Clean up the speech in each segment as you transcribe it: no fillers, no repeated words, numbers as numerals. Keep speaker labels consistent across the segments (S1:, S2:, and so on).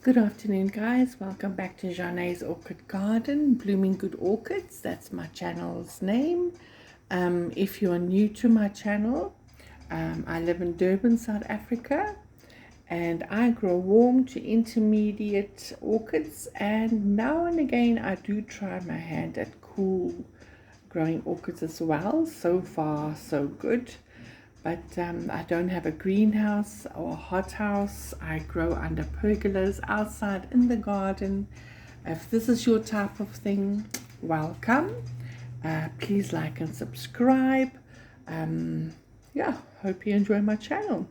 S1: Good afternoon, guys. Welcome back to Jeanet's Orchid Garden, Blooming Good Orchids. That's my channel's name. If you are new to my channel, I live in Durban, South Africa, and I grow warm to intermediate orchids, and now and again I do try my hand at cool growing orchids as well. So far so good, but I don't have a greenhouse or a hothouse. I grow under pergolas outside in the garden. If this is your type of thing, welcome. Please like and subscribe. Yeah, hope you enjoy my channel.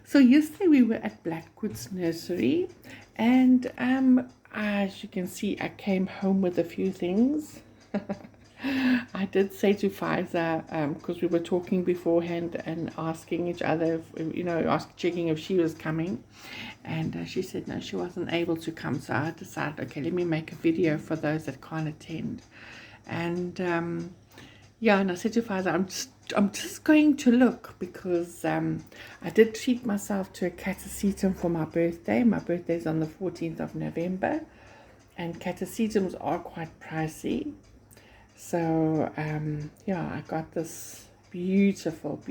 S1: So yesterday we were at Blackwood's nursery, and as you can see, I came home with a few things. I did say to Pfizer, because we were talking beforehand and asking each other, checking if she was coming, and she said no, she wasn't able to come. So I decided, okay, let me make a video for those that can't attend. And yeah, and I said to Pfizer, I'm just going to look, because I did treat myself to a catasetum for my birthday. My birthday is on the 14th of November, and catasetums are quite pricey. So yeah, I got this beautiful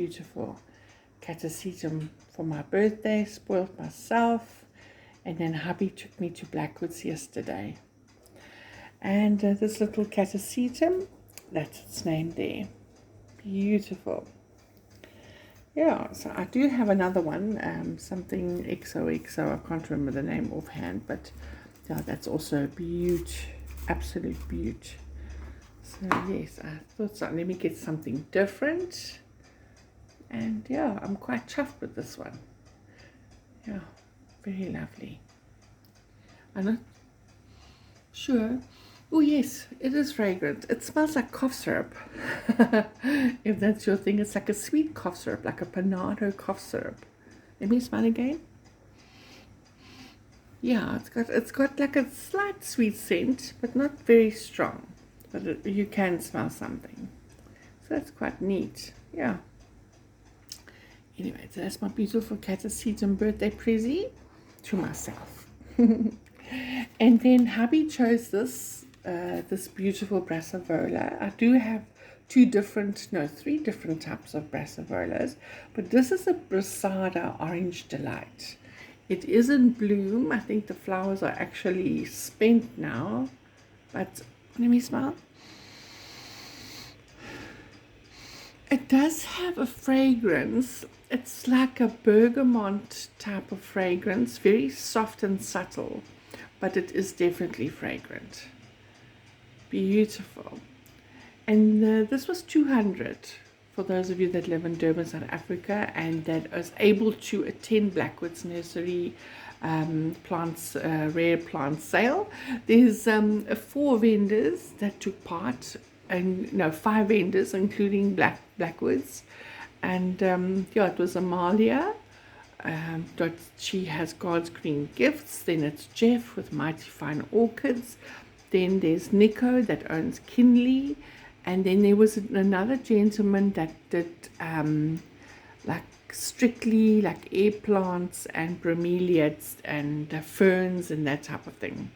S1: catasetum for my birthday, spoiled myself, and then hubby took me to Blackwood's yesterday. And this little catasetum, that's its name there. Beautiful. Yeah, so I do have another one, something XOXO, I can't remember the name offhand, but yeah, that's also a beaut, absolute beaut. So yes, I thought so. Let me get something different. And yeah, I'm quite chuffed with this one. Yeah, very lovely. I'm not sure. Oh yes, it is fragrant. It smells like cough syrup. If that's your thing, it's like a sweet cough syrup, like a panado cough syrup. Let me smell again. Yeah, it's got like a slight sweet scent, but not very strong. But you can smell something, so that's quite neat. Yeah, anyway, so that's my beautiful catasetum birthday present to myself. And then hubby chose this beautiful Brassavola. I do have three different types of Brassavolas, but this is a Brassada Orange Delight. It is in bloom. I think the flowers are actually spent now, but let me smell. It does have a fragrance. It's like a bergamot type of fragrance, very soft and subtle, but it is definitely fragrant. Beautiful. And this was 200 for those of you that live in Durban, South Africa, and that is able to attend Blackwood's nursery rare plant sale. There's 4 vendors that took part, and no, 5 vendors including Blackwood's, and yeah, it was Amalia. She has God's Green Gifts. Then it's Jeff with Mighty Fine Orchids. Then there's Nico that owns Kinley, and then there was another gentleman that did like strictly like air plants and bromeliads and ferns and that type of thing.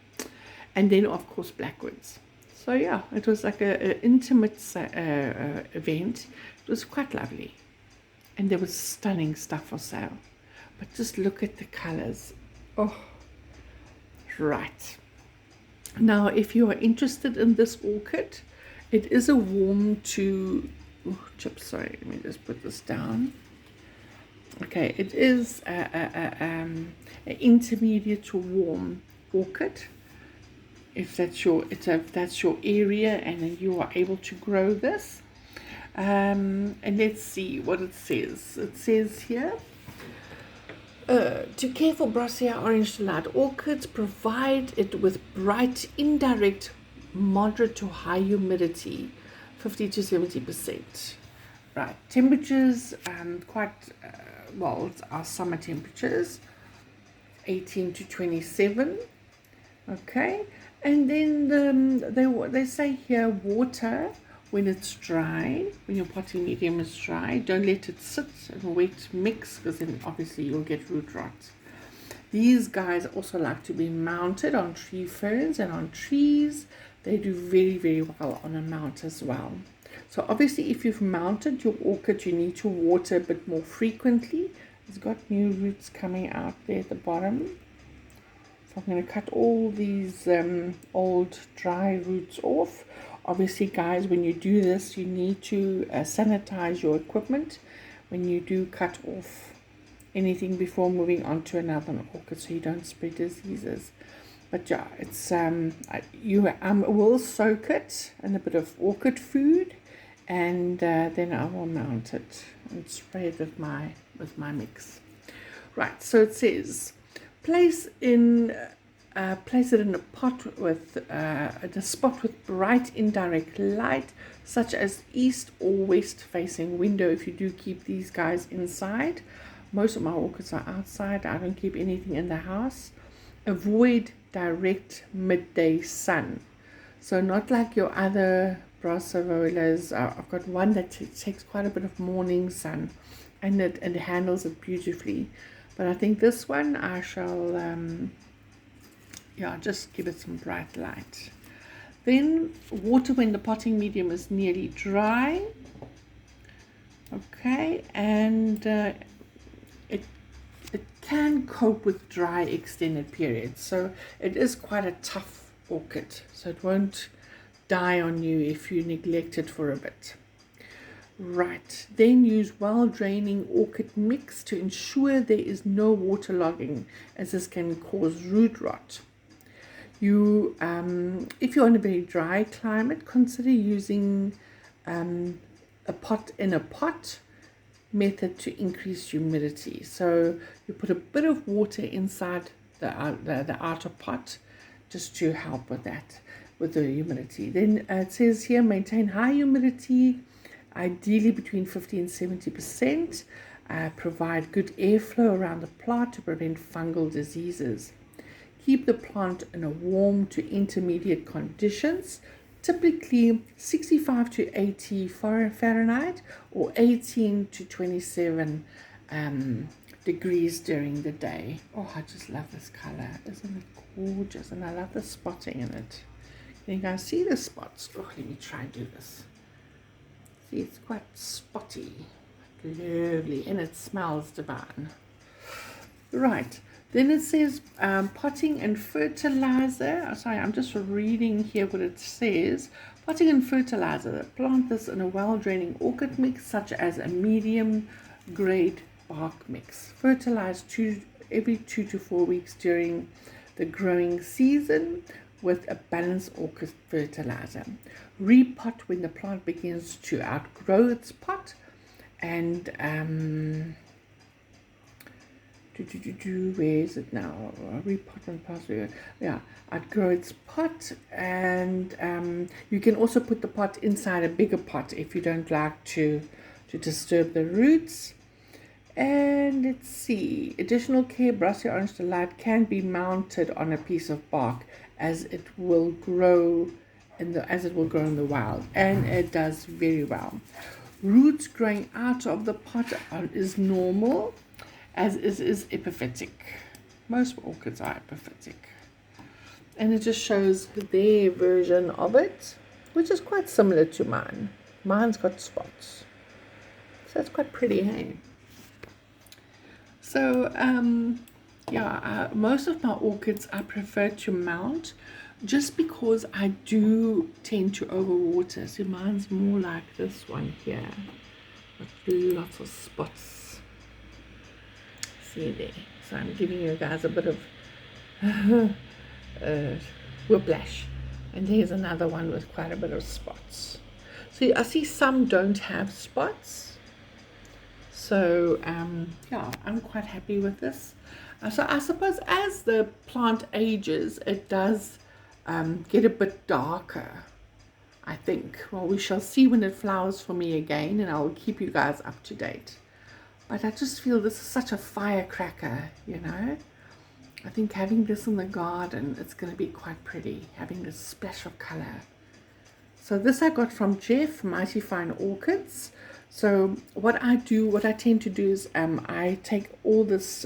S1: And then of course Blackwood's. So yeah, it was like an intimate event. It was quite lovely, and there was stunning stuff for sale. But just look at the colors. Oh, right. Now, if you are interested in this orchid, it is a warm to chips. Sorry, let me just put this down. Okay, it is an intermediate to warm orchid. If that's your area and you are able to grow this. And let's see what it says. It says here, to care for Brassada Orange Delight orchids, provide it with bright, indirect, moderate to high humidity, 50 to 70%. Right, temperatures quite well, our summer temperatures, 18 to 27. Okay, and then they say here, water when it's dry, when your potting medium is dry. Don't let it sit in wet mix, because then obviously you'll get root rot. These guys also like to be mounted on tree ferns and on trees. They do very, very well on a mount as well. So obviously if you've mounted your orchid, you need to water a bit more frequently. It's got new roots coming out there at the bottom. So I'm going to cut all these old dry roots off. Obviously, guys, when you do this, you need to sanitize your equipment when you do cut off anything before moving on to another orchid, so you don't spread diseases. But yeah, it's will soak it in a bit of orchid food, and then I will mount it and spray it with my mix. Right, so it says place it in a pot with in a spot with bright indirect light, such as east or west facing window. If you do keep these guys inside, most of my orchids are outside. I don't keep anything in the house. Avoid direct midday sun, so not like your other Brassadas. I've got one that takes quite a bit of morning sun, and it handles it beautifully. But I think this one I shall just give it some bright light. Then water when the potting medium is nearly dry. Okay, and it can cope with dry extended periods, so it is quite a tough orchid, so it won't die on you if you neglect it for a bit. Right, then use well draining orchid mix to ensure there is no waterlogging, as this can cause root rot. If you're in a very dry climate, consider using a pot in a pot method to increase humidity. So you put a bit of water inside the outer pot just to help with that, with the humidity. Then it says here, maintain high humidity, ideally between 50 and 70%. Provide good airflow around the plant to prevent fungal diseases. Keep the plant in a warm to intermediate conditions, typically 65 to 80 Fahrenheit or 18 to 27 degrees during the day. Oh, I just love this color. Isn't it gorgeous? And I love the spotting in it. Can you guys see the spots? Oh, let me try and do this. See, it's quite spotty. Lovely. And it smells divine. Right. Then it says potting and fertilizer. Sorry, I'm just reading here what it says. Potting and fertilizer. Plant this in a well-draining orchid mix, such as a medium-grade bark mix. Fertilize every 2 to 4 weeks during the growing season with a balanced orchid fertilizer. Repot when the plant begins to outgrow its pot, and where is it now? Repot and possibly, yeah, outgrow its pot, and you can also put the pot inside a bigger pot if you don't like to disturb the roots. And let's see, additional care, Brassada Orange Delight can be mounted on a piece of bark as it will grow in the wild, and it does very well. Roots growing out of the pot is normal, as is epiphytic. Most orchids are epiphytic. And it just shows their version of it, which is quite similar to mine. Mine's got spots. So it's quite pretty, hey? So, most of my orchids I prefer to mount just because I do tend to overwater. So mine's more like this one here, with lots of spots. See there. So I'm giving you guys a bit of whiplash. And there's another one with quite a bit of spots. So I see some don't have spots. So I'm quite happy with this. So I suppose as the plant ages, it does get a bit darker, I think. Well, we shall see when it flowers for me again, and I will keep you guys up to date. But I just feel this is such a firecracker, you know. I think having this in the garden, it's going to be quite pretty, having this splash of color. So this I got from Jeff, Mighty Fine Orchids. So what I tend to do is I take all this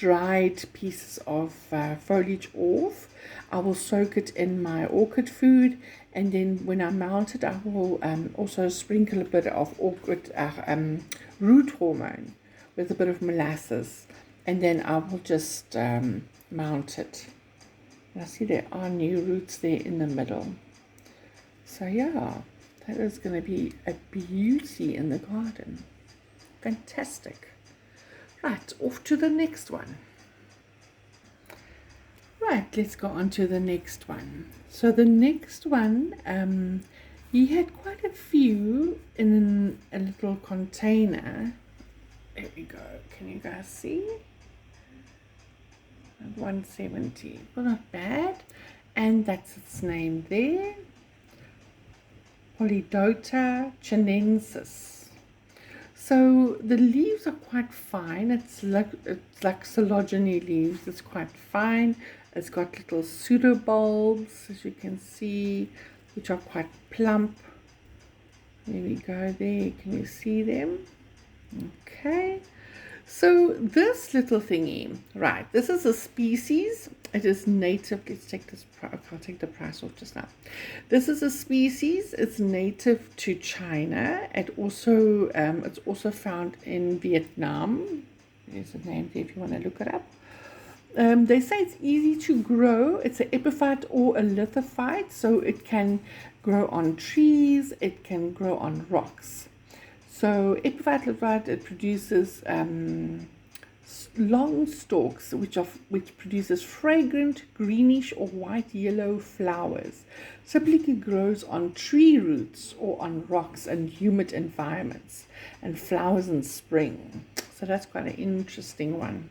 S1: dried pieces of foliage off. I will soak it in my orchid food, and then when I mount it, I will also sprinkle a bit of orchid root hormone with a bit of molasses, and then I will just mount it. And I see there are new roots there in the middle. So yeah, that is going to be a beauty in the garden. Fantastic. Right, off to the next one. Right, let's go on to the next one. So the next one, he had quite a few in a little container. There we go. Can you guys see? 170. Well, not bad. And that's its name there. Polydota chinensis. So the leaves are quite fine. It's like collagenous leaves. It's quite fine. It's got little pseudobulbs, as you can see, which are quite plump. There we go. There, can you see them? Okay. So this little thingy, right, this is a species. It is native. Let's take this. I'll take the price off just now. This is a species. It's native to China. It's also found in Vietnam. There's a name there if you want to look it up. They say it's easy to grow. It's an epiphyte or a lithophyte, so it can grow on trees. It can grow on rocks. So epiphyte lithophyte, it produces long stalks which produces fragrant greenish or white yellow flowers. Typically grows on tree roots or on rocks in humid environments, and flowers in spring. So that's quite an interesting one.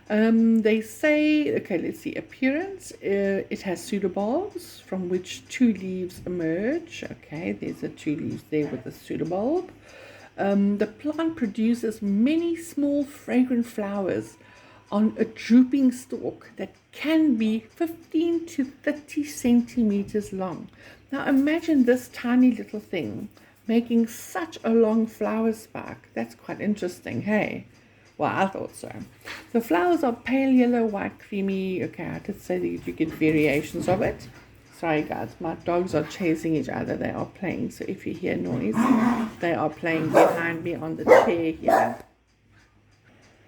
S1: They say, okay, let's see, appearance. It has pseudobulbs from which two leaves emerge. Okay, there's the two leaves there with the pseudobulb. The plant produces many small fragrant flowers on a drooping stalk that can be 15 to 30 centimeters long. Now imagine this tiny little thing making such a long flower spike. That's quite interesting, hey? Well, I thought so. The flowers are pale yellow, white, creamy. Okay, I did say that you get variations of it. Sorry guys, my dogs are chasing each other. They are playing, so if you hear noise, they are playing behind me on the chair here.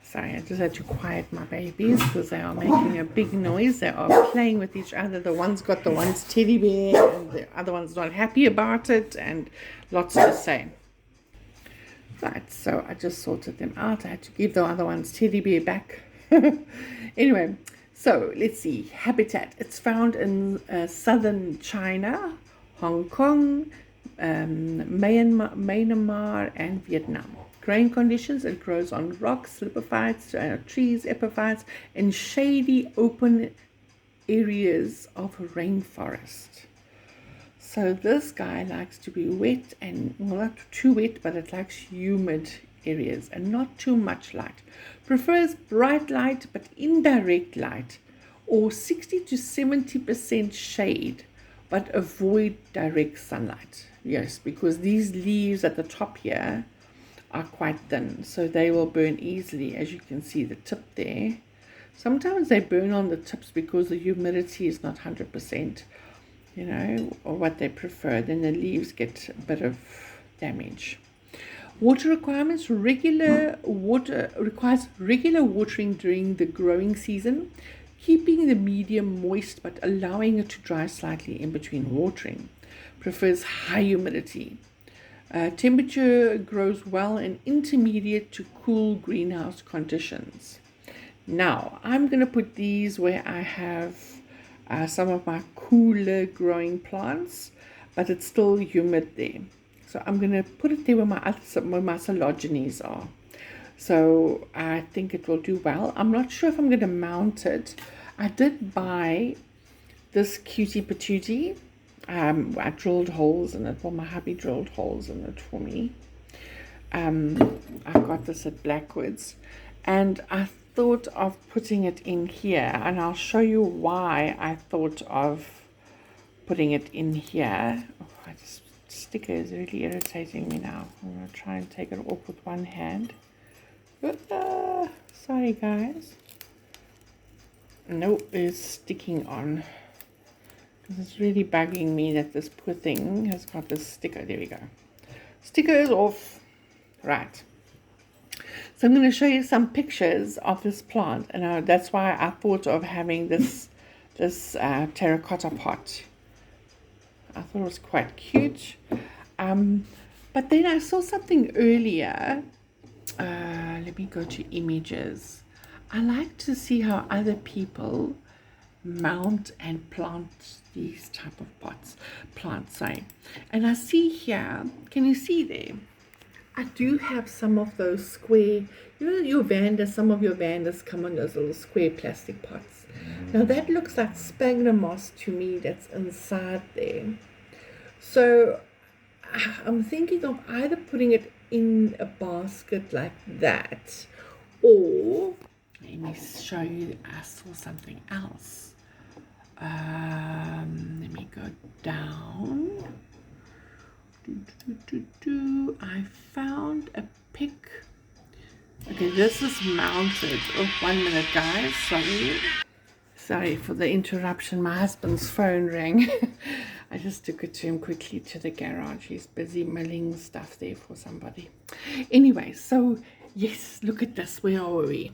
S1: Sorry, I just had to quiet my babies because they are making a big noise. They are playing with each other. The one's got the one's teddy bear, and the other one's not happy about it, and lots to say. Right, so I just sorted them out. I had to give the other one's teddy bear back. Anyway, so let's see. Habitat. It's found in southern China, Hong Kong, Myanmar, and Vietnam. Growing conditions, it grows on rocks, lithophytes, trees, epiphytes, in shady, open areas of a rainforest. So this guy likes to be wet and, well, not too wet, but it likes humid areas and not too much light. Prefers bright light, but indirect light, or 60 to 70% shade, but avoid direct sunlight. Yes, because these leaves at the top here are quite thin, so they will burn easily. As you can see the tip there, sometimes they burn on the tips because the humidity is not 100%, you know, or what they prefer. Then the leaves get a bit of damage. Water requirements. Requires regular watering during the growing season, keeping the medium moist but allowing it to dry slightly in between watering. Prefers high humidity. Temperature grows well in intermediate to cool greenhouse conditions. Now, I'm going to put these where I have some of my cooler growing plants, but it's still humid there. So I'm going to put it there where my collagenous are. So I think it will do well. I'm not sure if I'm going to mount it. I did buy this cutie patootie. I drilled holes in it. Well, my hubby drilled holes in it for me. I got this at Blackwoods, and I thought of putting it in here, and I'll show you why I thought of putting it in here. Oh, this sticker is really irritating me now. I'm going to try and take it off with one hand. Sorry guys. Nope, it's sticking on. It's really bugging me that this poor thing has got this sticker. There we go. Sticker is off. Right. So I'm going to show you some pictures of this plant, and that's why I thought of having this terracotta pot. I thought it was quite cute. But then I saw something earlier. Let me go to images. I like to see how other people mount and plant these type of plants, sorry. And I see here, can you see there? I do have some of those square, your Vandas, some of your Vandas come on those little square plastic pots. Now that looks like sphagnum moss to me that's inside there. So I'm thinking of either putting it in a basket like that, or let me show you, I saw something else. Let me go down. I found a pic. Okay, this is mounted. Oh, 1 minute, guys. Sorry for the interruption. My husband's phone rang. I just took it to him quickly to the garage. He's busy milling stuff there for somebody. Anyway, so yes, look at this. Where are we?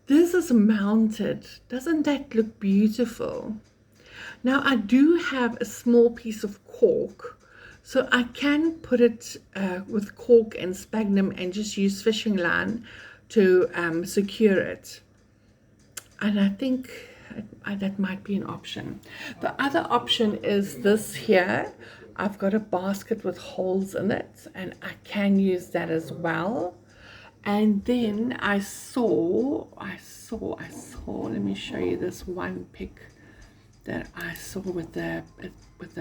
S1: This is mounted. Doesn't that look beautiful? Now I do have a small piece of cork, so I can put it with cork and sphagnum and just use fishing line to secure it. And I think that might be an option. The other option is this here. I've got a basket with holes in it, and I can use that as well. And then I saw, let me show you this one pic that I saw with the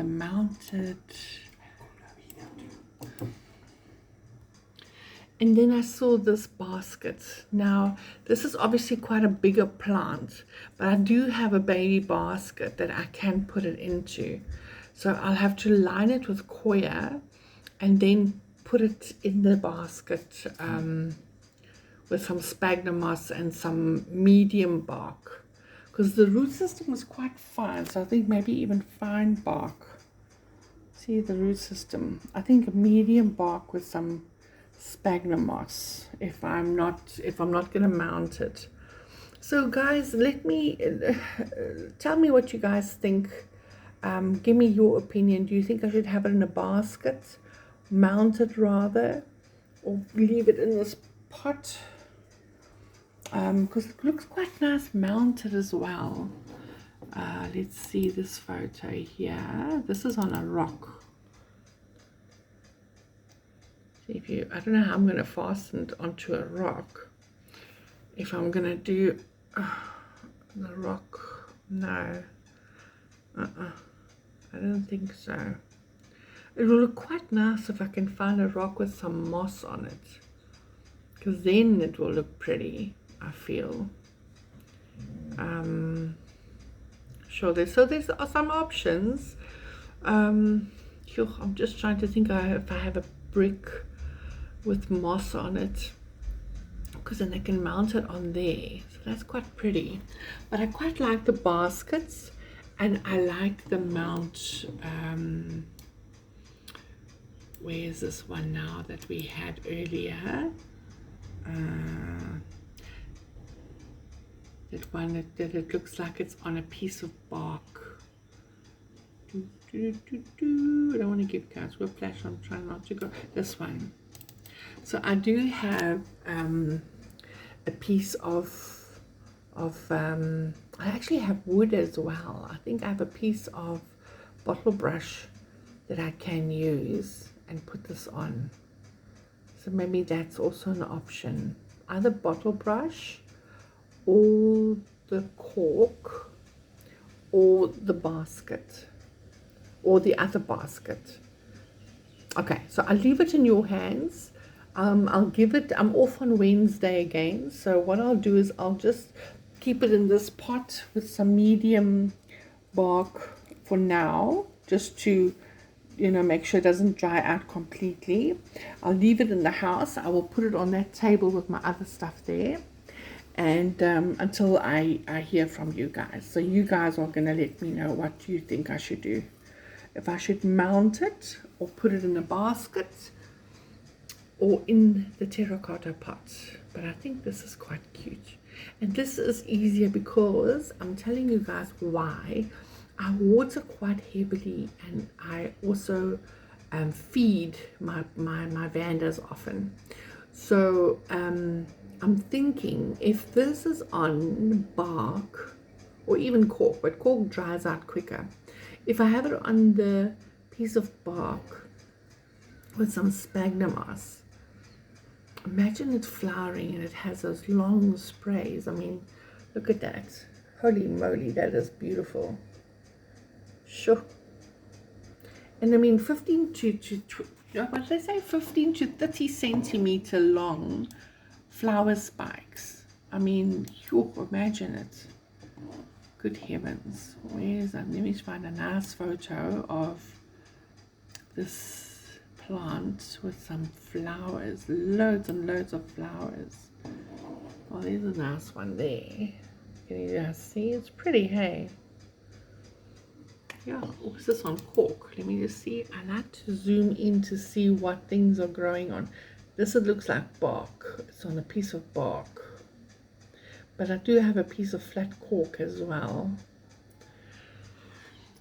S1: mounted. And then I saw this basket. Now, this is obviously quite a bigger plant, but I do have a baby basket that I can put it into. So I'll have to line it with coir and then put it in the basket with some sphagnum moss and some medium bark. Because the root system is quite fine, so I think maybe even fine bark. See the root system. I think a medium bark with some sphagnum moss if I'm not going to mount it. So guys, let me tell me what you guys think. Give me your opinion. Do you think I should have it in a basket, mount it rather, or leave it in this pot? Because it looks quite nice mounted as well. Let's see this photo here. This is on a rock. I don't know how I'm going to fasten it onto a rock. If I'm going to do the rock, no. I don't think so. It will look quite nice if I can find a rock with some moss on it, because then it will look pretty, I feel. Sure, there's some options. I'm just trying to think if I have a brick with moss on it, because then I can mount it on there. So that's quite pretty. But I quite like the baskets, and I like the mount. Where's this one now that we had earlier? That one that it looks like it's on a piece of bark. I don't want to give guys whiplash. I'm trying not to go. This one. So I do have a piece of I actually have wood as well. I think I have a piece of bottle brush that I can use and put this on. So maybe that's also an option. Either bottle brush or the cork or the basket or the other basket. Okay, so I'll leave it in your hands. I'll give it, I'm off on Wednesday again, so what I'll do is I'll just keep it in this pot with some medium bark for now, just to, make sure it doesn't dry out completely. I'll leave it in the house. I will put it on that table with my other stuff there, and until I hear from you guys. So you guys are going to let me know what you think I should do. If I should mount it or put it in a basket or in the terracotta pot. But I think this is quite cute. And this is easier because I'm telling you guys why. I water quite heavily, and I also feed my Vandas often. So I'm thinking if this is on bark or even cork, but cork dries out quicker. If I have it on the piece of bark with some sphagnum moss, imagine it flowering and it has those long sprays. I mean, look at that. Holy moly, that is beautiful. Sure. And I mean 15 to 30 centimeter long flower spikes. I mean, imagine it. Good heavens. Where's that? Let me find a nice photo of this plant with some flowers. Loads and loads of flowers. Oh, there's a nice one there. Can you just see? It's pretty, hey? Yeah, what's this on cork? Let me just see. I like to zoom in to see what things are growing on. This, it looks like bark. It's on a piece of bark. But I do have a piece of flat cork as well.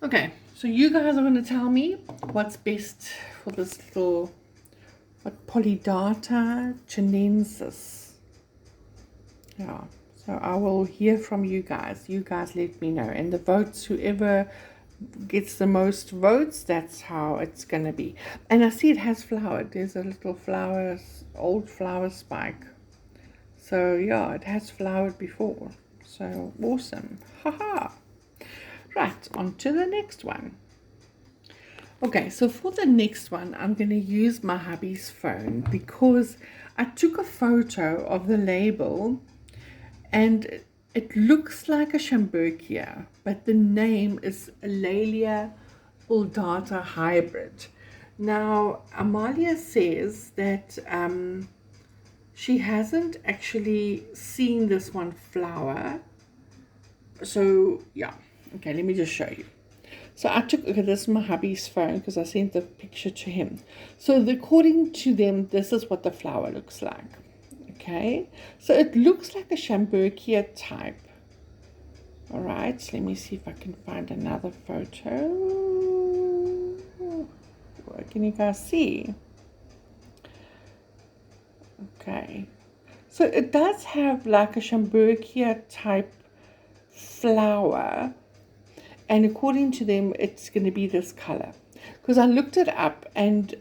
S1: Okay, so you guys are going to tell me what's best for this little Polydata chinensis. Yeah, so I will hear from you guys. You guys let me know. And the votes, whoever gets the most votes, that's how it's going to be. And I see it has flowered. There's a little flower, old flower spike. So yeah, it has flowered before. So awesome. Haha. Right, on to the next one. Okay, so for the next one, I'm going to use my hubby's phone because I took a photo of the label and it looks like a Schomburgkia, but the name is Laelia uldata hybrid. Now, Amalia says that she hasn't actually seen this one flower. So, yeah. Okay, let me just show you. So I took, okay, this is my hubby's phone because I sent the picture to him. So according to them, this is what the flower looks like. Okay, so it looks like a Schomburgkia type. All right, so let me see if I can find another photo. What can you guys see? Okay, so it does have like a Schomburgkia type flower, and according to them, it's going to be this color. Because I looked it up, and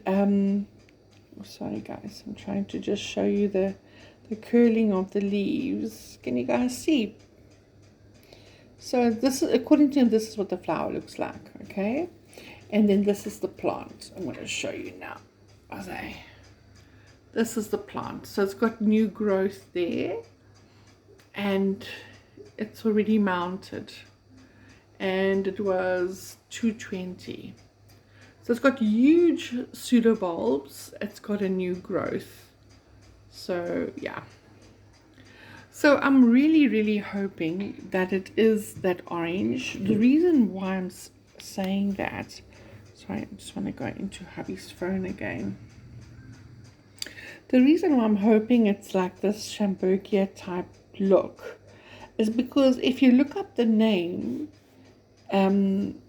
S1: sorry guys, I'm trying to just show you the curling of the leaves. Can you guys see? So this is, according to him, this is what the flower looks like, okay? And then this is the plant. I'm going to show you now. Okay. This is the plant. So it's got new growth there, and it's already mounted. And it was 220. So it's got huge pseudobulbs. It's got a new growth. So yeah, so I'm really hoping that it is that orange. The reason why I'm saying that, sorry, I just want to go into hubby's phone again. The reason why I'm hoping it's like this Schomburgkia type look is because if you look up the name Laelia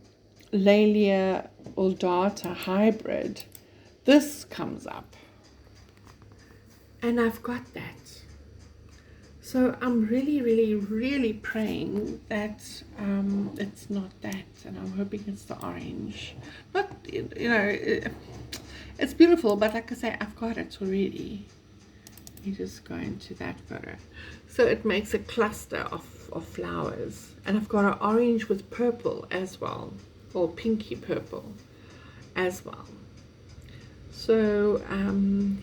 S1: uldata hybrid, this comes up. And I've got that. So I'm really praying that it's not that, and I'm hoping it's the orange. Not, you know, it's beautiful, but like I say, I've got it already. You just go into that photo. So it makes a cluster of flowers. And I've got an orange with purple as well, or pinky purple as well. So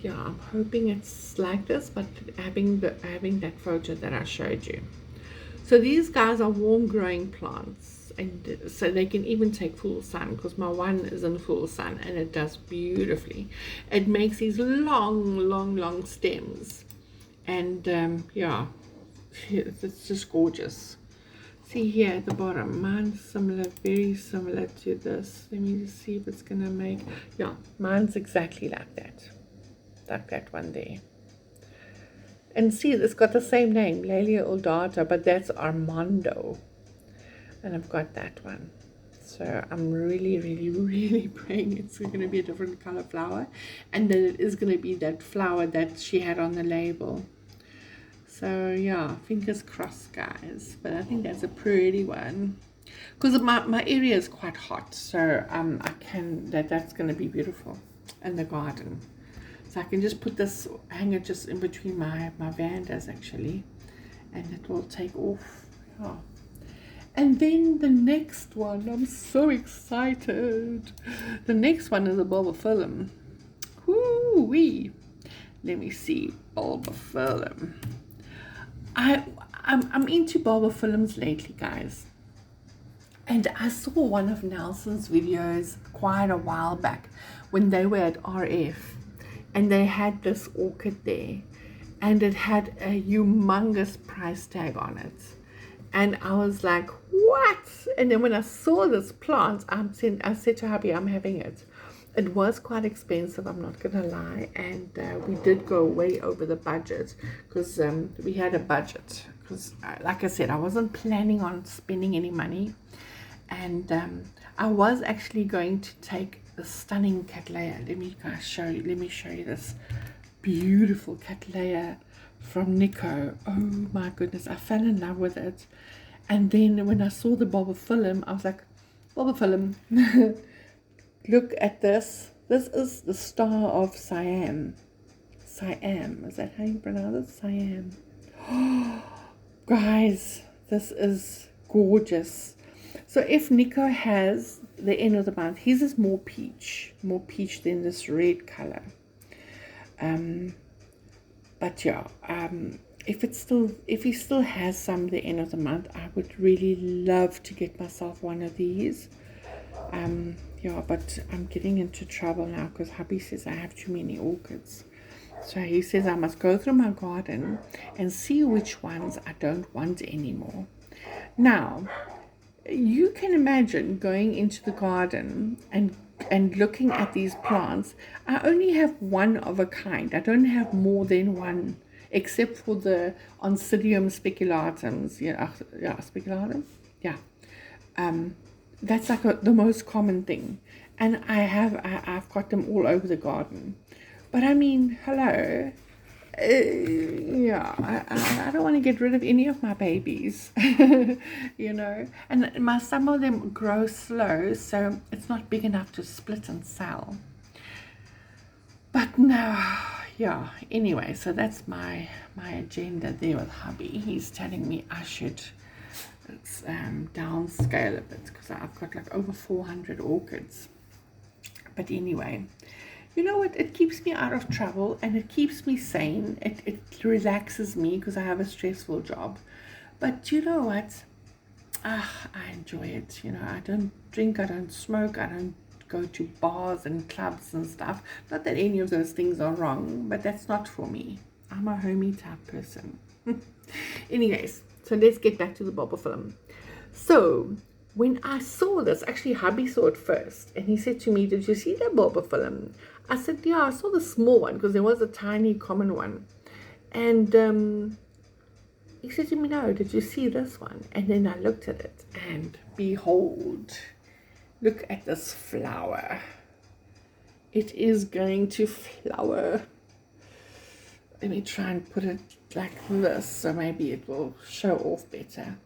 S1: yeah, I'm hoping it's like this, but having that photo that I showed you. So these guys are warm growing plants, and so they can even take full sun, because my one is in full sun and it does beautifully. It makes these long stems, and yeah, It's just gorgeous. See here at the bottom, mine's similar, very similar to this. Let me just see if it's gonna make, yeah, mine's exactly like that one there. And see, it's got the same name, Laelia Eldata, but that's Armando. And I've got that one. So I'm really, really, really praying it's going to be a different color flower, and that it is going to be that flower that she had on the label. So yeah, fingers crossed, guys. But I think that's a pretty one, because my area is quite hot, so I can that's going to be beautiful in the garden. So I can just put this hanger just in between my vandas actually, and it will take off. Yeah. And then the next one, I'm so excited. The next one is a Bulbophylum. Woo-wee. Let me see, Bulbophylum. I'm into Bulbophylums lately, guys. And I saw one of Nelson's videos quite a while back when they were at RF, and they had this orchid there, and it had a humongous price tag on it. And I was like, what? And then when I saw this plant, I said to hubby, I'm having it. It was quite expensive, I'm not going to lie. And we did go way over the budget, because we had a budget. Because, like I said, I wasn't planning on spending any money. And I was actually going to take the stunning Cattleya. Let me show you this beautiful Cattleya from Nico. Oh my goodness, I fell in love with it. And then when I saw the Bulbophylum, I was like, Bulbophylum, look at this. This is the star of Siam. Siam, is that how you pronounce it? Siam. Oh, guys, this is gorgeous. So if Nico has the end of the month, his is more peach than this red color. But yeah, if he still has some the end of the month, I would really love to get myself one of these. Yeah, but I'm getting into trouble now because hubby says I have too many orchids. So he says I must go through my garden and see which ones I don't want anymore. Now, you can imagine going into the garden and looking at these plants. I only have one of a kind. I don't have more than one, except for the Oncidium speculatum. Yeah, speculatum. Yeah, that's like the most common thing, and I've got them all over the garden. But I mean, hello. Yeah, I don't want to get rid of any of my babies, you know, and some of them grow slow, so it's not big enough to split and sell. But no, yeah, anyway, so that's my agenda there with hubby. He's telling me I should downscale a bit because I've got like over 400 orchids. But anyway, you know what, it keeps me out of trouble and it keeps me sane. It relaxes me because I have a stressful job. But you know what, I enjoy it. You know, I don't drink, I don't smoke, I don't go to bars and clubs and stuff. Not that any of those things are wrong, but that's not for me. I'm a homey type person. Anyways, so let's get back to the Bulbophylum. So when I saw this, actually hubby saw it first, and he said to me, did you see that Bulbophylum? I said, yeah, I saw the small one because there was a tiny common one. And he said to me, no, did you see this one? And then I looked at it, and behold, look at this flower. It is going to flower. Let me try and put it like this so maybe it will show off better.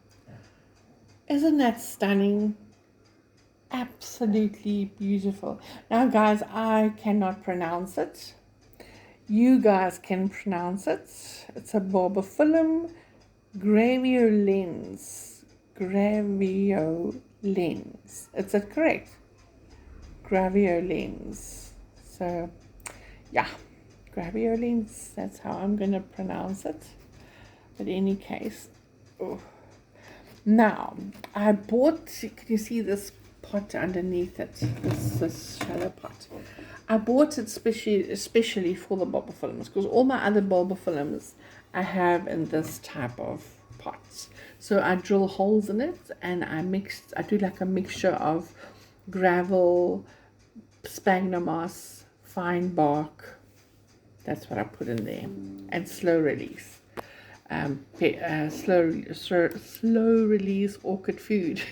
S1: Isn't that stunning? Absolutely beautiful. Now guys, I cannot pronounce it. You guys can pronounce it. It's a Bulbophylum graveolens. Graveolens. Is it correct? Graveolens. So yeah, graveolens, that's how I'm going to pronounce it. But in any case, oh. Now I bought, can you see this pot underneath it, this shallow pot? I bought it especially for the Bulbophylums because all my other Bulbophylums I have in this type of pots. So I drill holes in it, and I do like a mixture of gravel, sphagnum moss, fine bark. That's what I put in there, and slow release. Slow release orchid food.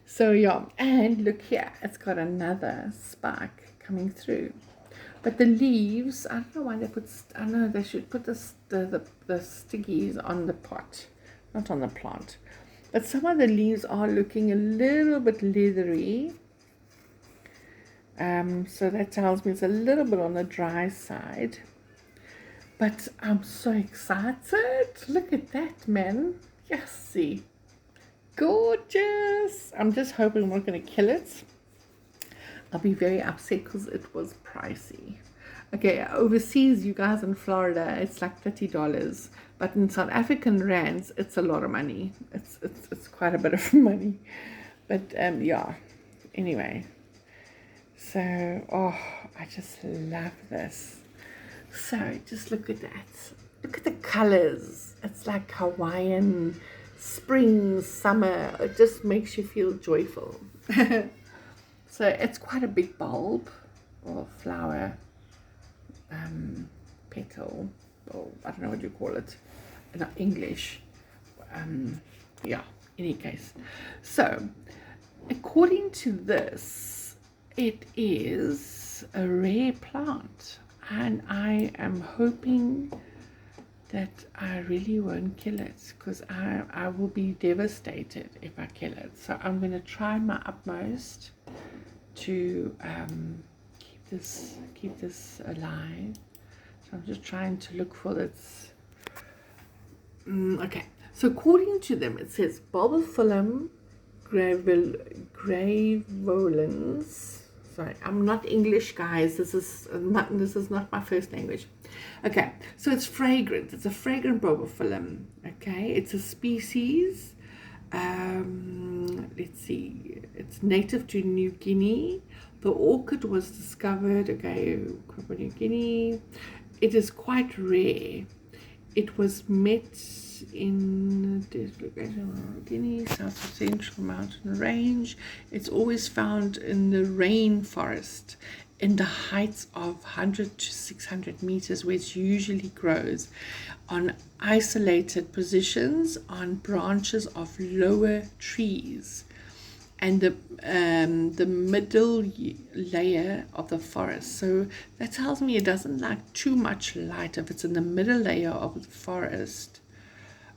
S1: So yeah, and look here, it's got another spike coming through. But the leaves, I don't know why they put, I know they should put the stickies on the pot, not on the plant. But some of the leaves are looking a little bit leathery. So that tells me it's a little bit on the dry side. But I'm so excited. Look at that, man. Yes, see. Gorgeous. I'm just hoping we're going to kill it. I'll be very upset because it was pricey. Okay, overseas, you guys in Florida, it's like $30, but in South African rands, it's a lot of money. It's quite a bit of money, but yeah. Anyway, so I just love this. So just look at that. Look at the colors. It's like Hawaiian spring, summer. It just makes you feel joyful. So it's quite a big bulb or flower petal, or I don't know what you call it in English. Yeah, in any case. So according to this, it is a rare plant, and I am hoping that I really won't kill it, because I will be devastated if I kill it. So I'm going to try my utmost to keep this alive. So I'm just trying to look for this. Okay, so according to them, it says Bulbophylum graveolens. Sorry, I'm not English, guys. This is not my first language. Okay, so it's fragrant. It's a fragrant bulbophyllum. Okay, it's a species. Let's see. It's native to New Guinea. The orchid was discovered. Okay, New Guinea. It is quite rare. It was met in this location, Guinea, South Central Mountain Range. It's always found in the rainforest in the heights of 100 to 600 meters, where it usually grows on isolated positions on branches of lower trees and the middle layer of the forest. So that tells me it doesn't like too much light if it's in the middle layer of the forest.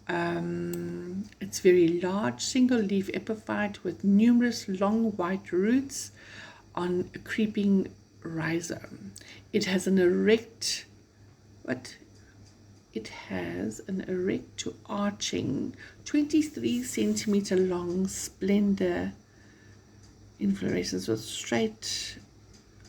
S1: It's very large, single leaf epiphyte with numerous long white roots on a creeping rhizome. It has an erect to arching 23 centimeter long slender inflorescence with straight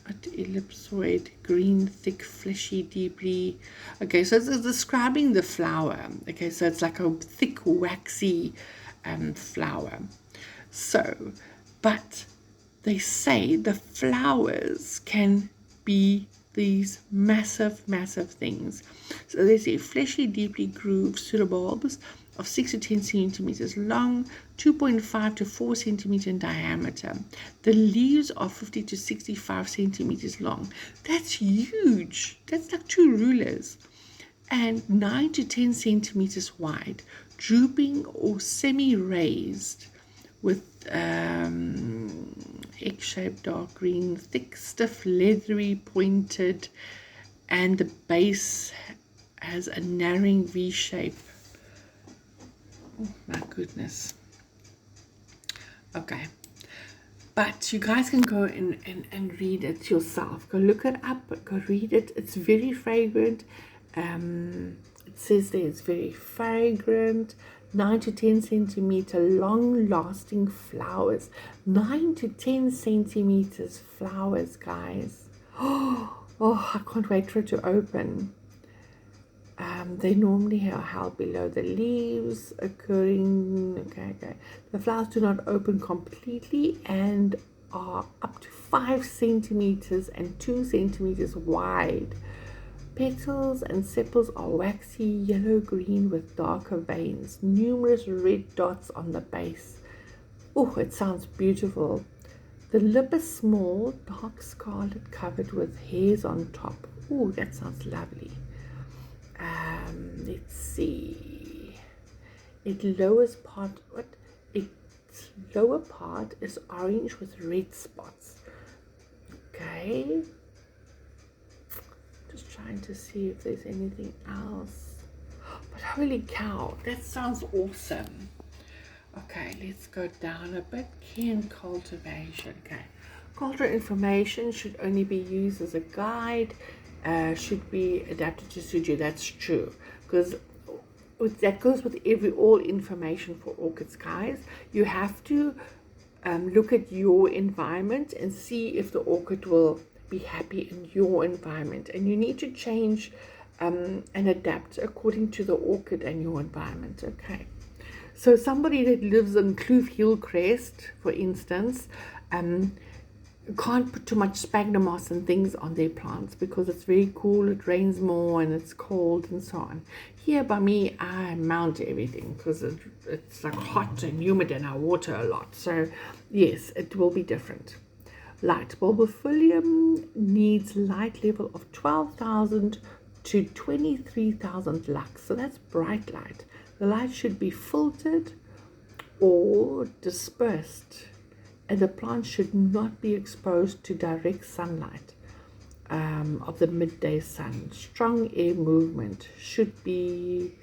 S1: ellipsoid, green, thick, fleshy, deeply. Okay, so it's describing the flower. Okay, so it's like a thick, waxy flower. So, but they say the flowers can be these massive things. So they say fleshy, deeply grooved pseudobulbs of 6 to 10 centimeters long, 2.5 to 4 centimeters in diameter. The leaves are 50 to 65 centimeters long. That's huge. That's like 2 rulers. And 9 to 10 centimeters wide, drooping or semi-raised, with egg-shaped dark green, thick, stiff, leathery, pointed, and the base has a narrowing V shape. Oh my goodness. Okay, but you guys can go and read it yourself. Go look it up, go read it. It's very fragrant. It says there it's very fragrant. 9 to 10 centimeter long lasting flowers. 9 to 10 centimeters flowers, guys. Oh, I can't wait for it to open. They normally are held below the leaves, occurring. Okay. The flowers do not open completely and are up to 5 centimeters and 2 centimeters wide. Petals and sepals are waxy yellow-green with darker veins, numerous red dots on the base. Oh, it sounds beautiful. The lip is small, dark scarlet covered with hairs on top. Oh, that sounds lovely. Let's see. Its lower part is orange with red spots. Okay. Just trying to see if there's anything else. But holy cow, that sounds awesome. Okay, let's go down a bit. Care and cultivation. Okay. Cultural information should only be used as a guide. Should be adapted to suit you. That's true. Because that goes with all information for orchids, guys. You have to look at your environment and see if the orchid will be happy in your environment, and you need to change and adapt according to the orchid and your environment. Okay, so somebody that lives in Kloof Hillcrest, for instance, can't put too much sphagnum moss and things on their plants because it's very cool, it rains more and it's cold and so on. Here by me, I mount everything because it's like hot and humid and I water a lot. So yes, it will be different. Light. Bulbophylum needs light level of 12,000 to 23,000 lux. So that's bright light. The light should be filtered or dispersed, and the plant should not be exposed to direct sunlight of the midday sun. Strong air movement should be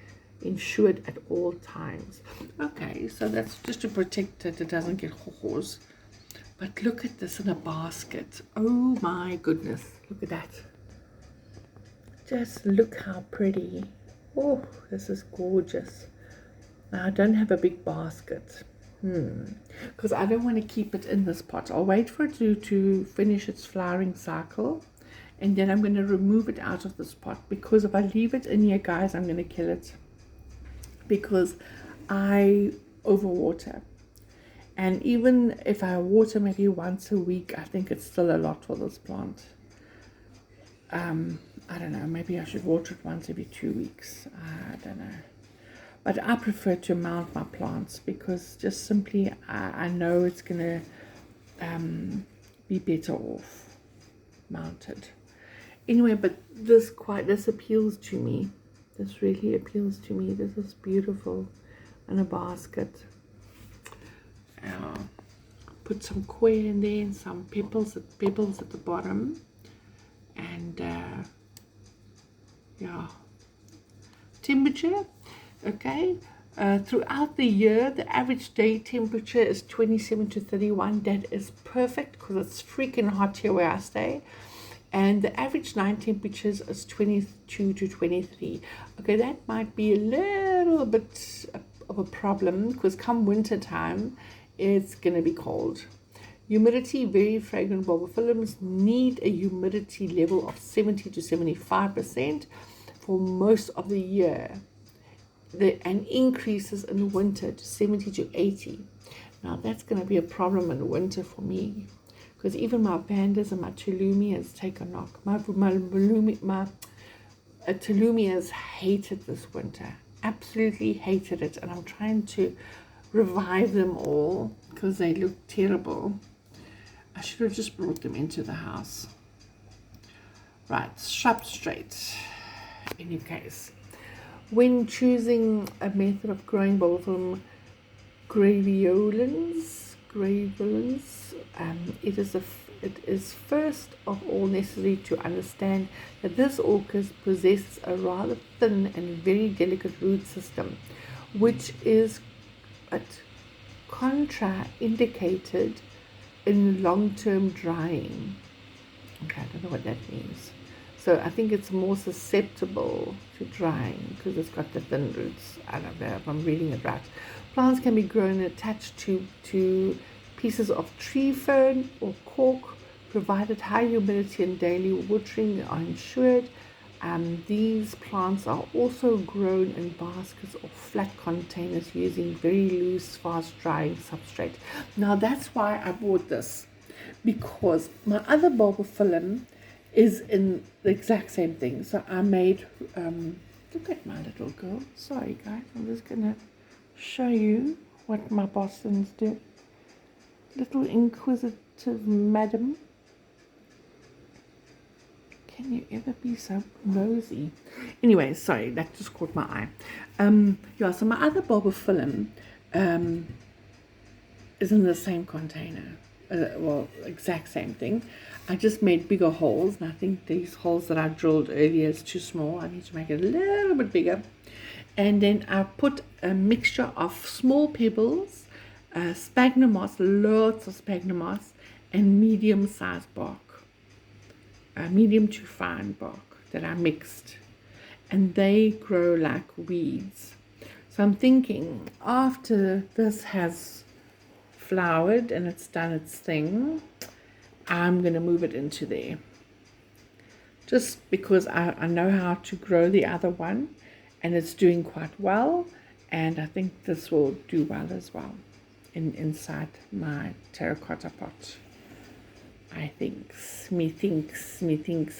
S1: ensured at all times. Okay, so that's just to protect it doesn't get hoars. But look at this in a basket. Oh my goodness, look at that. Just look how pretty. Oh, this is gorgeous. Now I don't have a big basket. Because I don't want to keep it in this pot. I'll wait for it to finish its flowering cycle, and then I'm going to remove it out of this pot, because if I leave it in here, guys, I'm going to kill it because I overwater. And even if I water maybe once a week, I think it's still a lot for this plant. I don't know, maybe I should water it once every 2 weeks. I don't know. But I prefer to mount my plants because just simply I know it's going to be better off mounted. Anyway, but this appeals to me. This really appeals to me. This is beautiful in a basket. Put some koi in there and some pebbles at the bottom, and yeah, temperature. Okay, throughout the year the average day temperature is 27 to 31. That is perfect because it's freaking hot here where I stay, and the average night temperatures is 22 to 23. Okay, that might be a little bit of a problem because come winter time it's going to be cold. Humidity. Very fragrant bulbophylums need a humidity level of 70 to 75% for most of the year, and increases in winter to 70 to 80. Now that's going to be a problem in winter for me because even my pandas and my Tulumias take a knock. My Tulumias hated this winter, absolutely hated it, and I'm trying to revive them all because they look terrible. I should have just brought them into the house. Right, substrate. In any case, when choosing a method of growing bulbophylum graveolens, it is first of all necessary to understand that this orchid possesses a rather thin and very delicate root system, which is contraindicated in long-term drying. Okay, I don't know what that means. So I think it's more susceptible to drying because it's got the thin roots. I don't know if I'm reading it right. Plants can be grown attached to pieces of tree fern or cork, provided high humidity and daily watering are ensured. These plants are also grown in baskets or flat containers using very loose, fast-drying substrate. Now that's why I bought this, because my other bulbophylum is in the exact same thing. So I made, look at my little girl. Sorry guys, I'm just gonna show you what my Bostons do. Little inquisitive madam. Can you ever be so nosy? Anyway, sorry, that just caught my eye. Yeah, so my other Bulbophylum is in the same container. Well, exact same thing. I just made bigger holes, and I think these holes that I drilled earlier is too small. I need to make it a little bit bigger. And then I put a mixture of small pebbles, sphagnum moss, lots of sphagnum moss, and medium-sized bark. Medium to fine bark that I mixed, and they grow like weeds. So I'm thinking after this has flowered and it's done its thing, I'm going to move it into there, just because I know how to grow the other one and it's doing quite well, and I think this will do well as well inside my terracotta pot. I thinks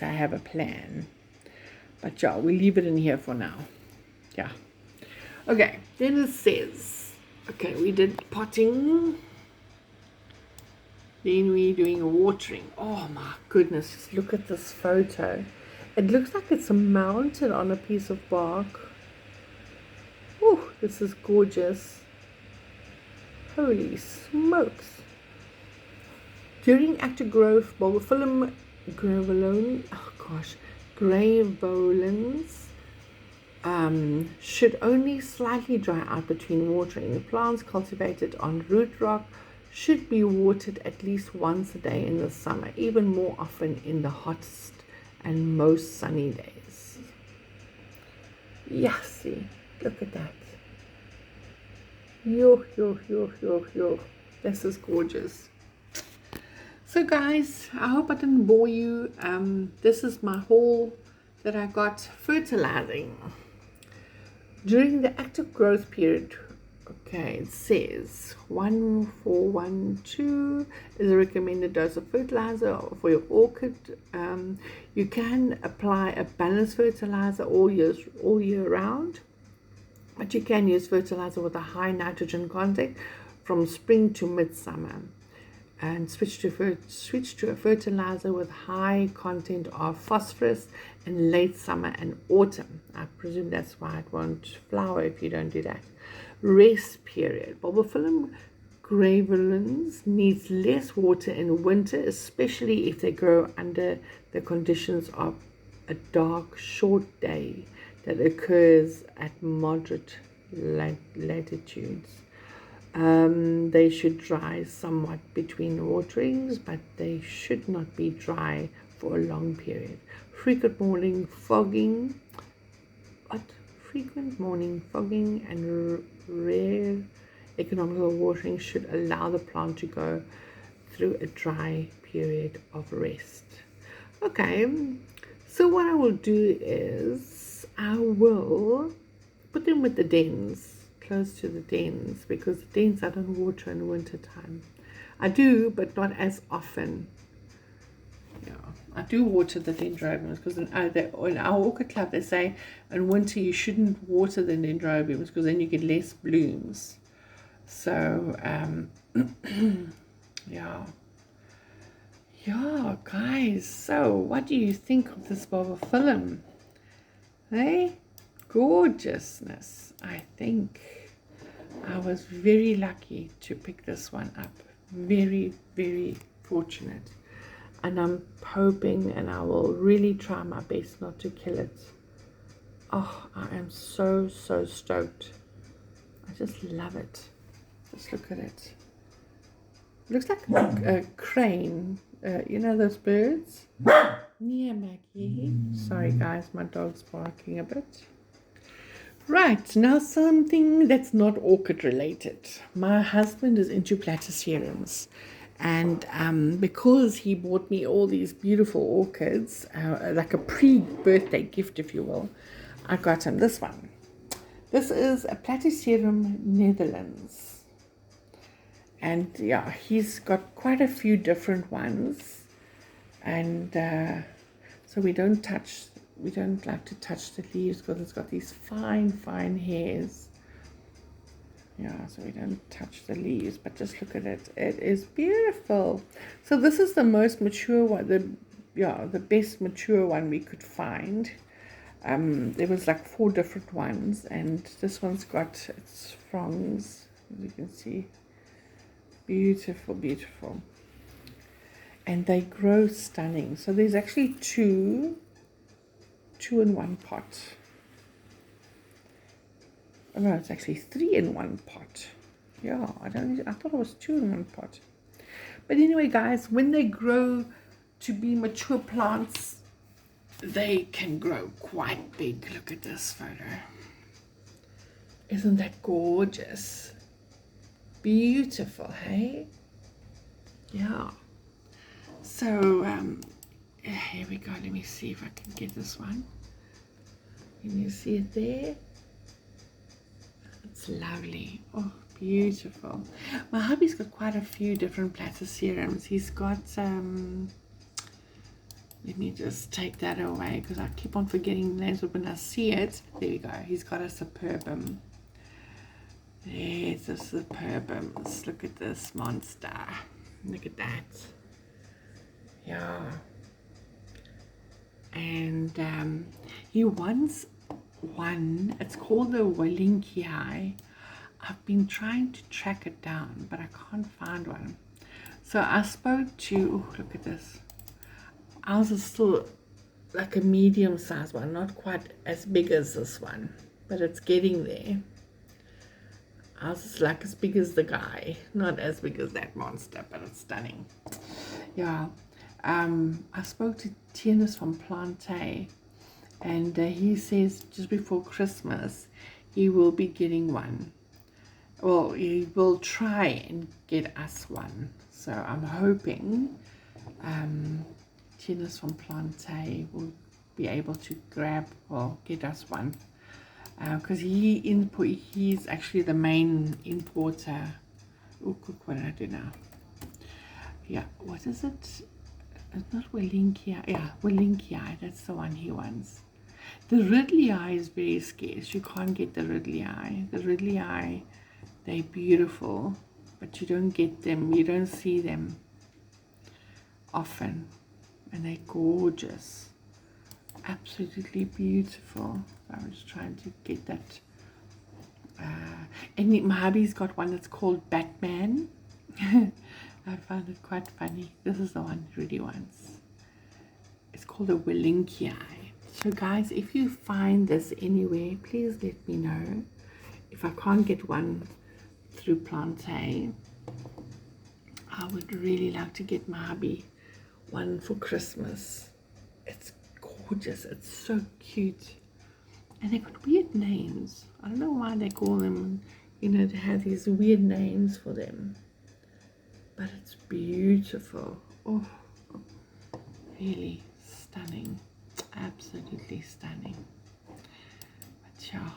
S1: I have a plan. But yeah, we'll leave it in here for now. Yeah. Okay, then it says, okay, we did potting. Then we're doing watering. Oh my goodness, just look at this photo. It looks like it's mounted on a piece of bark. Oh, this is gorgeous. Holy smokes. During active growth, Bulbophylum graveolens should only slightly dry out between watering. The plants cultivated on root rock should be watered at least once a day in the summer, even more often in the hottest and most sunny days. Yeah, see, look at that. Yo. This is gorgeous. So guys, I hope I didn't bore you. This is my haul that I got fertilizing. During the active growth period, okay, it says 1,4,1,2 is a recommended dose of fertilizer for your orchid. You can apply a balanced fertilizer all year round, but you can use fertilizer with a high nitrogen content from spring to midsummer, and switch to a fertilizer with high content of phosphorus in late summer and autumn. I presume that's why it won't flower if you don't do that. Rest period. Bulbophylum graveolens needs less water in winter, especially if they grow under the conditions of a dark, short day that occurs at moderate latitudes. They should dry somewhat between waterings, but they should not be dry for a long period. Frequent morning fogging and rare economical watering should allow the plant to go through a dry period of rest. Okay, so what I will do is I will put them with the dens, close to the dens, because the dens I don't water in winter time. I do, but not as often. Yeah, I do water the dendrobiums because in our orchid club they say in winter you shouldn't water the dendrobiums because then you get less blooms. So yeah, guys. So what do you think of this Bulbophylum? Hey, gorgeousness. I think I was very lucky to pick this one up. Very, very fortunate. And I'm hoping, and I will really try my best not to kill it. Oh, I am so stoked. I just love it. Just look at it. Looks like a crane. You know those birds? Yeah, Maggie. Sorry guys, my dog's barking a bit. Right, now something that's not orchid related. My husband is into Platiserums, and because he bought me all these beautiful orchids, like a pre-birthday gift if you will, I got him this one. This is a Platiserum Netherlands, and yeah, he's got quite a few different ones, and So we don't like to touch the leaves because it's got these fine hairs. Yeah, so we don't touch the leaves, but just look at it. It is beautiful. So this is the most mature one, the best mature one we could find. There was like 4 different ones, and this one's got its fronds, as you can see. Beautiful, beautiful. And they grow stunning. So there's actually two in one pot. Oh, no, it's actually 3 in one pot. Yeah, I thought it was 2 in one pot. But anyway, guys, when they grow to be mature plants, they can grow quite big. Look at this photo. Isn't that gorgeous? Beautiful, hey? Yeah. So, here we go. Let me see if I can get this one. Can you see it there? It's lovely. Oh, beautiful. My hubby's got quite a few different Platiserums. He's got let me just take that away because I keep on forgetting the names, but when I see it, there we go. He's got a Superbum. There's a Superbum. Let's look at this monster. Look at that. Yeah. And he wants one. It's called the Wellingii. I've been trying to track it down, but I can't find one. So I spoke to, look at this. Ours is still like a medium sized one, not quite as big as this one, but it's getting there. Ours is like as big as the guy, not as big as that monster, but it's stunning. Yeah. I spoke to Tienes from Plante, and he says just before Christmas he will be getting one. Well, he will try and get us one. So I'm hoping Tienes from Plante will be able to grab or get us one. Because he's actually the main importer. Oh, look what I do now. Yeah, what is it? It's not Wellingii. Yeah, Wellingii. That's the one he wants. The Ridley-eye is very scarce. You can't get the Ridley-eye. The Ridley-eye, they're beautiful, but you don't get them. You don't see them often, and they're gorgeous. Absolutely beautiful. I'm just trying to get that. And my hubby's got one that's called Batman. I found it quite funny. This is the one he really wants. It's called a Wellingii. So guys, if you find this anywhere, please let me know. If I can't get one through Plante, I would really like to get my hubby one for Christmas. It's gorgeous. It's so cute. And they've got weird names. I don't know why they call them, you know, they have these weird names for them. But it's beautiful. Oh, really stunning. Absolutely stunning. But yeah.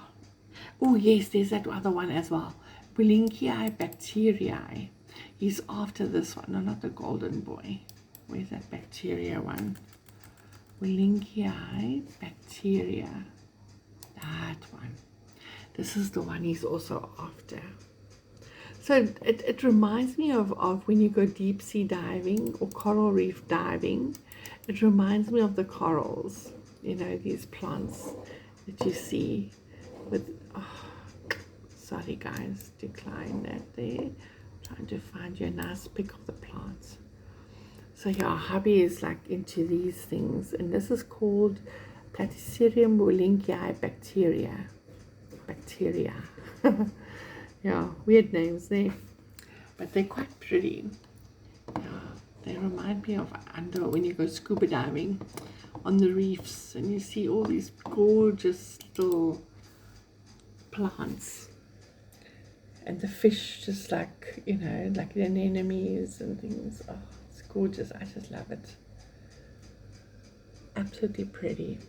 S1: Oh yes, there's that other one as well. Wellingii bacteriae. He's after this one. No, not the golden boy. Where's that bacteria one? Wellingii bacteria. That one. This is the one he's also after. So it reminds me of when you go deep sea diving or coral reef diving. It reminds me of the corals, you know, these plants that you see with, oh, sorry guys, decline that there. Trying to find you a nice pic of the plants. So yeah, hubby is like into these things, and this is called Platiserium Wellingii bacteria. Yeah, weird names there, but they're quite pretty. Yeah, they remind me of when you go scuba diving on the reefs and you see all these gorgeous little plants, and the fish just like, you know, like the anemones and things. Oh, it's gorgeous. I just love it. Absolutely pretty.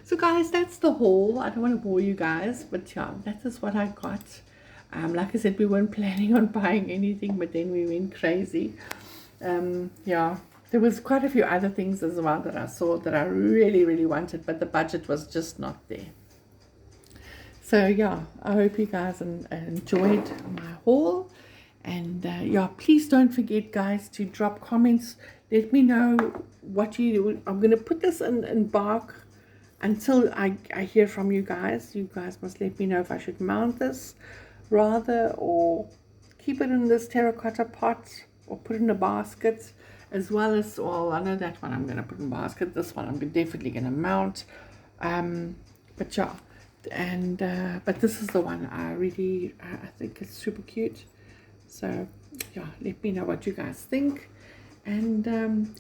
S1: So guys, that's the haul. I don't want to bore you guys, but yeah, that is what I got. Like I said, we weren't planning on buying anything, but then we went crazy. Yeah, there was quite a few other things as well that I saw that I really, really wanted, but the budget was just not there. So yeah, I hope you guys enjoyed my haul. And yeah, please don't forget, guys, to drop comments. Let me know what you do. I'm going to put this in bark until I hear from you guys. You guys must let me know if I should mount this rather, or keep it in this terracotta pot, or put it in a basket, as well as, well, I know that one I'm going to put in a basket. This one I'm definitely going to mount. But yeah, and but this is the one I think it's super cute. So yeah, let me know what you guys think. And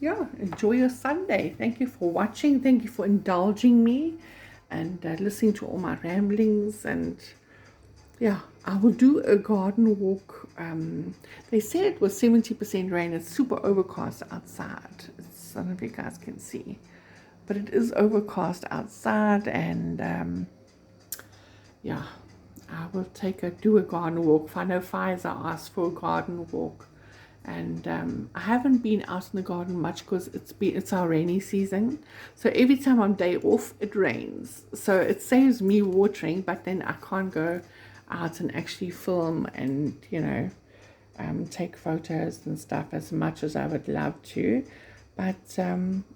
S1: yeah, enjoy your Sunday. Thank you for watching. Thank you for indulging me and listening to all my ramblings. And yeah, I will do a garden walk. They said it was 70% rain. It's super overcast outside. I don't know if you guys can see, but it is overcast outside. And yeah, I will do a garden walk. I know Pfizer asked for a garden walk. And I haven't been out in the garden much because it's our rainy season. So every time I'm day off, it rains. So it saves me watering, but then I can't go out and actually film and, you know, take photos and stuff as much as I would love to. But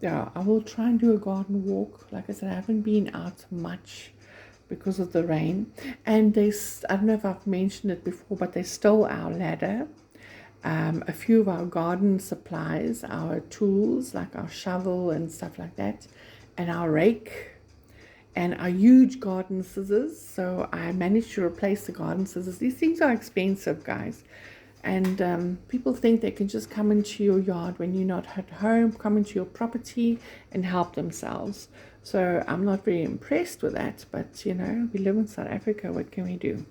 S1: yeah, I will try and do a garden walk. Like I said, I haven't been out much because of the rain. And I don't know if I've mentioned it before, but they stole our ladder. A few of our garden supplies, our tools like our shovel and stuff like that, and our rake, and our huge garden scissors. So I managed to replace the garden scissors. These things are expensive, guys, and people think they can just come into your yard when you're not at home, come into your property and help themselves. So I'm not very impressed with that, but you know, we live in South Africa, what can we do?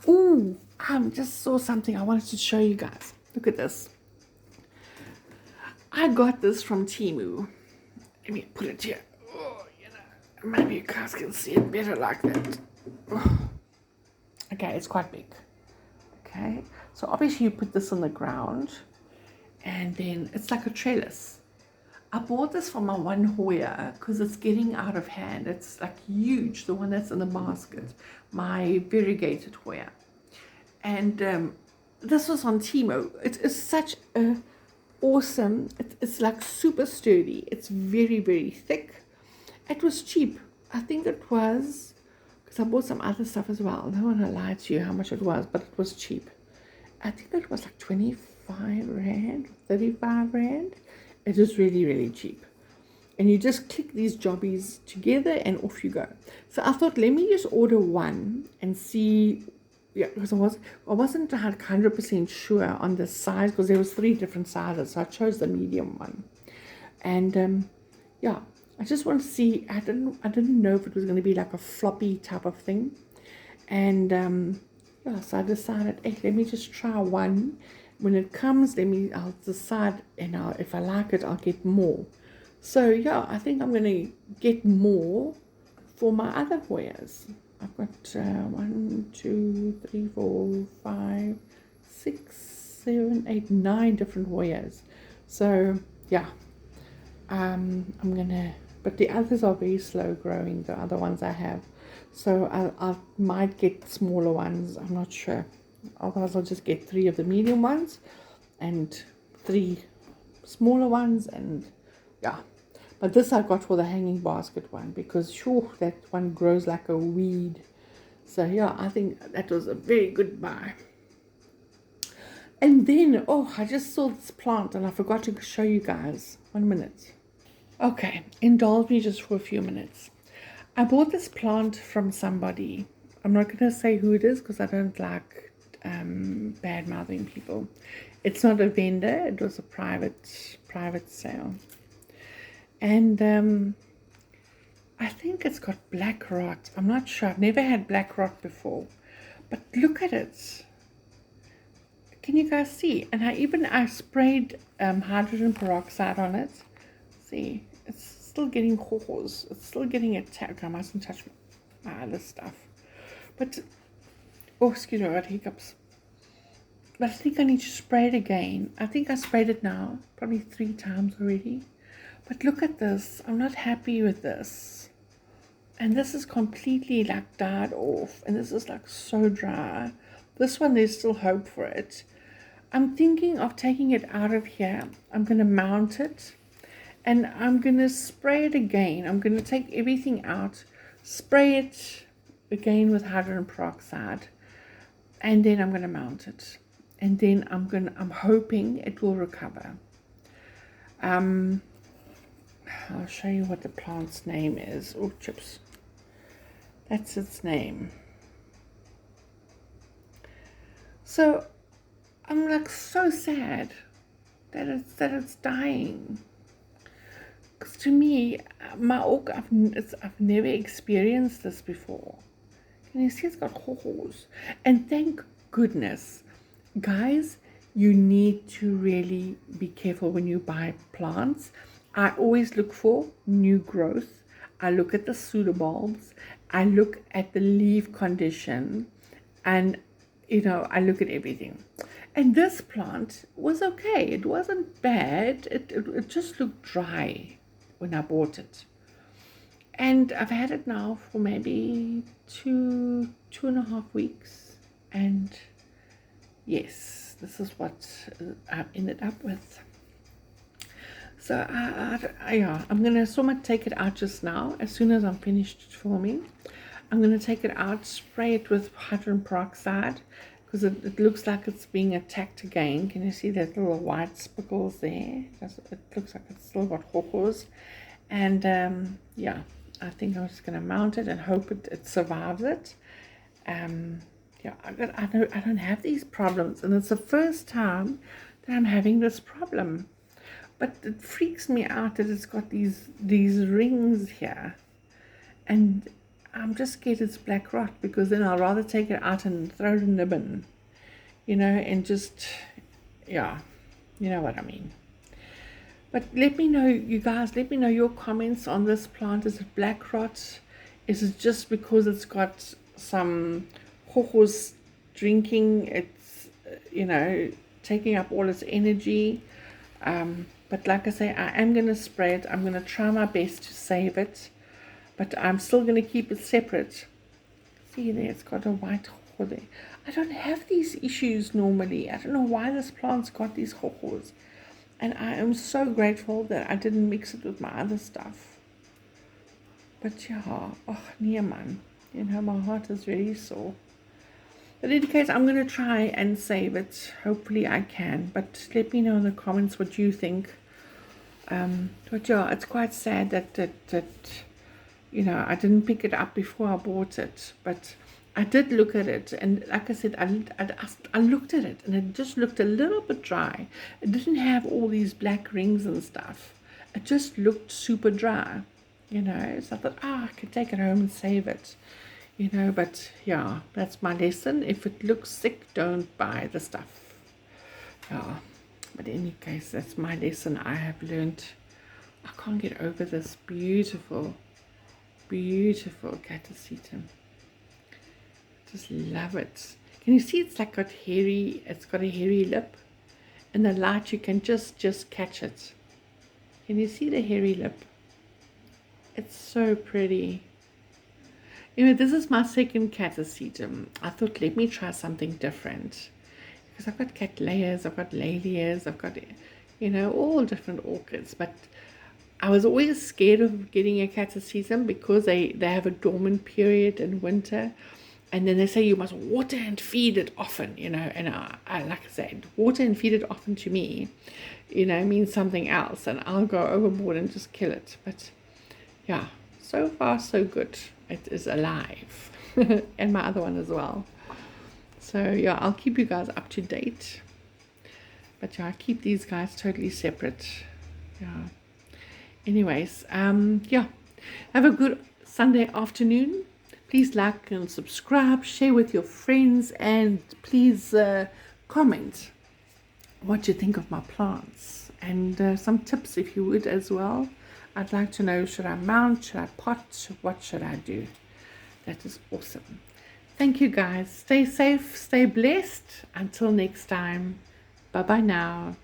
S1: Ooh, I just saw something I wanted to show you guys. Look at this. I got this from Temu. Let me put it here. Oh, you know, maybe you guys can see it better like that. Oh. Okay, it's quite big. Okay, so obviously you put this on the ground, and then it's like a trellis. I bought this for my one Hoya because it's getting out of hand. It's like huge, the one that's in the basket, my variegated Hoya. And this was on Temu. It is such a awesome, it's like super sturdy. It's very, very thick. It was cheap. I think it was, because I bought some other stuff as well. I don't want to lie to you how much it was, but it was cheap. I think it was like 25 Rand, 35 Rand. It is really, really cheap. And you just click these jobbies together and off you go. So I thought, let me just order one and see. Yeah, because I wasn't 100% sure on the size, because there was 3 different sizes. So I chose the medium one. And yeah, I just want to see. I didn't know if it was going to be like a floppy type of thing. And yeah, so I decided, hey, let me just try one. When it comes, I'll decide, and if I like it, I'll get more. So yeah, I think I'm going to get more for my other Hoyas. I've got 1, 2, 3, 4, 5, 6, 7, 8, 9 different Hoyas. So yeah, I'm gonna, but the others are very slow growing, the other ones I have. So I might get smaller ones, I'm not sure. Otherwise I'll just get 3 of the medium ones and 3 smaller ones, and yeah. But this I got for the hanging basket one, because sure, that one grows like a weed. So yeah, I think that was a very good buy. And then, oh, I just saw this plant and I forgot to show you guys. 1 minute. Okay, indulge me just for a few minutes. I bought this plant from somebody. I'm not going to say who it is because I don't like bad-mouthing people. It's not a vendor. It was a private sale. And I think it's got black rot. I'm not sure. I've never had black rot before. But look at it. Can you guys see? And I sprayed hydrogen peroxide on it. See, it's still getting holes. It's still getting attacked. I mustn't touch my other stuff. But, oh, excuse me, I got hiccups. But I think I need to spray it again. I think I sprayed it now, probably 3 times already. But look at this. I'm not happy with this. And this is completely like died off. And this is like so dry. This one, there's still hope for it. I'm thinking of taking it out of here. I'm going to mount it. And I'm going to spray it again. I'm going to take everything out. Spray it again with hydrogen peroxide. And then I'm going to mount it. And then I'm hoping it will recover. I'll show you what the plant's name is. Oh, chips. That's its name. So I'm like so sad that it's dying. Because to me, my orchid, I've never experienced this before. Can you see it's got hawhaws? And thank goodness, guys, you need to really be careful when you buy plants. I always look for new growth. I look at the pseudobulbs. I look at the leaf condition. And, you know, I look at everything. And this plant was okay. It wasn't bad. It just looked dry when I bought it. And I've had it now for maybe two and a half weeks. And yes, this is what I ended up with. So yeah, I'm going to somewhat take it out just now. As soon as I'm finished filming, I'm going to take it out, spray it with hydrogen peroxide, because it looks like it's being attacked again. Can you see that little white spickles there? It looks like it's still got hawhaws. And yeah, I think I'm just going to mount it and hope it survives it. Yeah, I don't have these problems, and it's the first time that I'm having this problem. But it freaks me out that it's got these rings here, and I'm just scared it's black rot, because then I'll rather take it out and throw it in the bin, you know, and just, yeah, you know what I mean. But let me know, you guys, let me know your comments on this plant. Is it black rot? Is it just because it's got some hawhaws drinking, it's, you know, taking up all its energy? But like I say, I am going to spray it. I'm going to try my best to save it, but I'm still going to keep it separate. See there, it's got a white hawhaw there. I don't have these issues normally. I don't know why this plant's got these hawhaws. And I am so grateful that I didn't mix it with my other stuff. But yeah, oh, nee man, you know, my heart is really sore. But in any case, I'm going to try and save it. Hopefully I can. But let me know in the comments what you think. But yeah, it's quite sad that you know, I didn't pick it up before I bought it. But I did look at it, and like I said, I looked at it, and it just looked a little bit dry. It didn't have all these black rings and stuff. It just looked super dry, you know. So I thought, I could take it home and save it, you know. But yeah, that's my lesson. If it looks sick, don't buy the stuff. Yeah, but in any case, that's my lesson I have learned. I can't get over this beautiful, beautiful Platiserum. Just love it. Can you see it's like got hairy, it's got a hairy lip, and the light you can just catch it. Can you see the hairy lip? It's so pretty. Anyway, this is my second Platiserum. I thought, let me try something different, because I've got cattleyas, I've got lilias, I've got, you know, all different orchids. But I was always scared of getting a Platiserum because they have a dormant period in winter. And then they say you must water and feed it often, you know, and I like I said, water and feed it often to me, you know, means something else, and I'll go overboard and just kill it. But yeah, so far so good. It is alive, and my other one as well. So yeah, I'll keep you guys up to date. But yeah, I keep these guys totally separate. Yeah. Anyways, yeah, have a good Sunday afternoon. Please like and subscribe, share with your friends, and please comment what you think of my plants, and some tips if you would as well. I'd like to know, should I mount, should I pot, what should I do? That is awesome. Thank you guys. Stay safe, stay blessed. Until next time. Bye bye now.